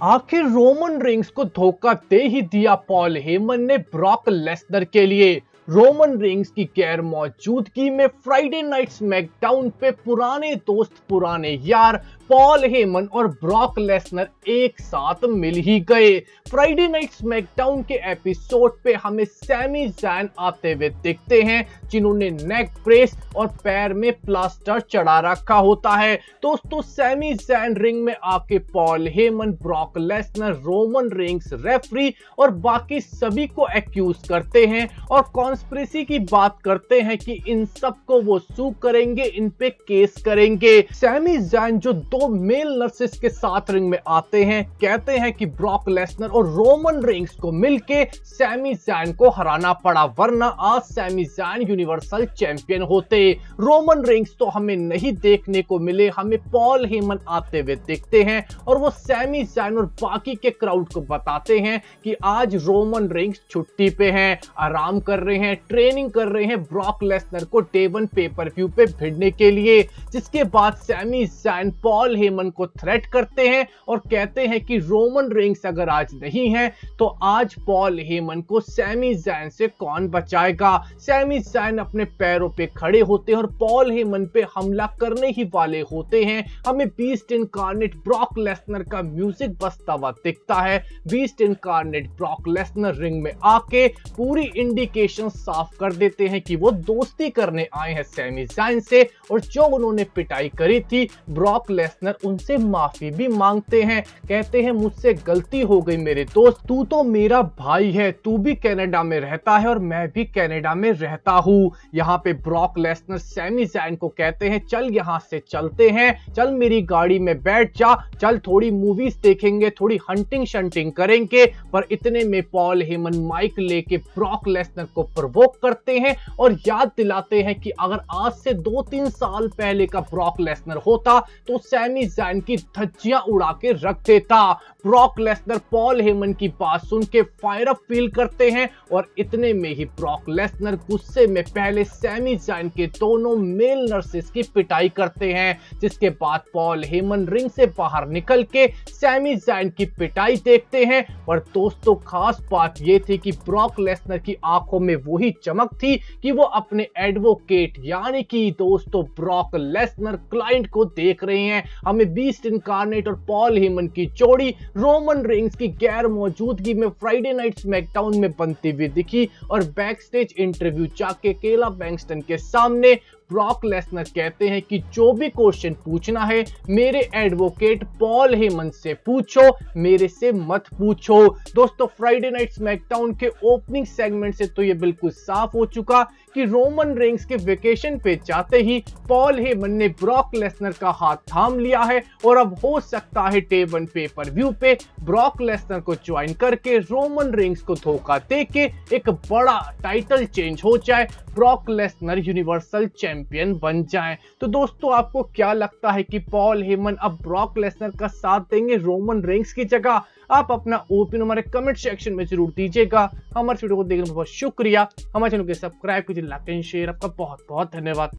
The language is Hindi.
आखिर रोमन रेंस को धोखा दे ही दिया पॉल हेमन ने ब्रॉक लेसनर के लिए। रोमन रेंस की गैर मौजूदगी में फ्राइडे नाइट स्मैकडाउन पे पुराने दोस्त पुराने यार पॉल हेमन और ब्रॉक लेसनर एक साथ मिल ही गए। फ्राइडे नाइट स्मैकडाउन के एपिसोड पे हमें सैमी ज़ैन आते हुए दिखते हैं, जिन्होंने नेक ब्रेस और पैर में प्लास्टर चढ़ा रखा होता है। दोस्तों, सैमी ज़ैन रिंग में आके Paul Heyman, Brock Lesnar, Roman Reigns, referee और बाकी सभी को एक्यूज करते हैं और कॉन्स्पिरेसी की बात करते हैं कि इन सबको वो सू करेंगे, इन पे केस करेंगे। सैमी ज़ैन जो दो मेल नर्सेस के साथ रिंग में आते हैं, कहते हैं कि ब्रॉक लेसनर और रोमन रेंस को मिलके सैमी ज़ैन को हराना पड़ा, वरना आज सैमी ज़ैन यूनिवर्सल चैंपियन होते। रोमन रेंस तो हमें नहीं देखने को मिले, हमें पॉल हेमन आते हुए दिखते हैं और वो सैमी ज़ैन और बाकी के क्राउड को बताते हैं कि आज रोमन रेंस छुट्टी पे हैं, आराम कर रहे हैं, ट्रेनिंग कर रहे हैं ब्रॉक लेसनर को डे 1 पेपर व्यू पे भिड़ने के लिए। जिसके बाद सैमी ज़ैन पॉल हेमन को थ्रेट करते हैं और कहते हैं कि रोमन रेंस अगर आज नहीं है तो आज पॉल हेमन को सैमी ज़ैन से कौन बचाएगा। सैमी ज़ैन अपने पैरों पे खड़े होते हैं और पॉल हेमन पे हमला करने ही वाले होते हैं। हमें बीस्ट इनकार्नेट ब्रॉक लेसनर का म्यूजिक बजता हुआ दिखता है। Beast incarnate Brock Lesnar ring में आके पूरी इंडिकेशन साफ कर देते हैं कि वो दोस्ती करने आए हैं सैमी ज़ैन से, और जो उन्होंने पिटाई करी थी ब्रॉक लेसनर उनसे माफी भी मांगते हैं। कहते हैं मुझसे गलती हो गई मेरे दोस्त, तू तो मेरा भाई है, तू भी कनाडा में रहता है और मैं भी कनाडा में रहता हूँ। यहाँ पे ब्रॉक लेसनर सैमी ज़ैन को कहते हैं चल यहाँ से चलते हैं, चल मेरी गाड़ी में बैठ जा, चल थोड़ी मूवीज देखेंगे, थोड़ी हंटिंग शंटिंग करेंगे। पर इतने में पॉल हेमन माइक लेके ब्रॉक लेसनर को प्रवोक करते हैं और याद दिलाते हैं कि अगर आज से 2-3 साल पहले का ब्रॉक लेसनर होता तो सैमी ज़ैन की धज्जियां उड़ा के रख देता। ब्रॉक लेसनर पॉल हेमन की बात सुन के फायर अप फील करते हैं और इतने में ही ब्रॉक लेसनर गुस्से में पहले सैमी ज़ैन के दोनों मेल नर्सेस की पिटाई करते हैं। जिसके बाद पॉल हेमन रिंग से बाहर निकल के सैमी ज़ैन की पिटाई देखते हैं। और दोस्तों, खास बात यह थी कि ब्रॉक लेसनर की आंखों में वही चमक थी कि वो अपने एडवोकेट यानी कि दोस्तों ब्रॉक लेसनर क्लाइंट को देख रहे हैं। हमें बीस्ट इनकार्नेट और पॉल हेमन की जोड़ी रोमन रेंस की गैर मौजूदगी में फ्राइडे नाइट स्मैकडाउन में बनती हुई दिखी और बैक स्टेज इंटरव्यू जाके केला बैंगस्टन के सामने ब्रॉक लेसनर कहते हैं कि जो भी क्वेश्चन पूछना है मेरे एडवोकेट पॉल हेमन से पूछो, मेरे से मत पूछो। दोस्तों, फ्राइडे नाइट स्मैकडाउन के ओपनिंग सेगमेंट से तो ये बिल्कुल साफ हो चुका कि रोमन रेंस के वेकेशन पे जाते ही पॉल हेमन ने ब्रॉक लेसनर का हाथ थाम लिया है और अब हो सकता है डे 1 पेपर व्यू पे ब्रॉक लेसनर को ज्वाइन करके रोमन रेंस को धोखा देके एक बड़ा टाइटल चेंज हो जाए, ब्रॉक लेसनर यूनिवर्सल चैंपियन बन जाएं। तो दोस्तों, आपको क्या लगता है कि पॉल हेमन अब ब्रॉक लेसनर का साथ देंगे रोमन रेंस की जगह? आप अपना ओपिनियन हमारे कमेंट सेक्शन में जरूर दीजिएगा। हमारे वीडियो को देखने में बहुत शुक्रिया। हमारे चैनल को सब्सक्राइब कीजिए, लाइक एंड शेयर। आपका बहुत बहुत धन्यवाद।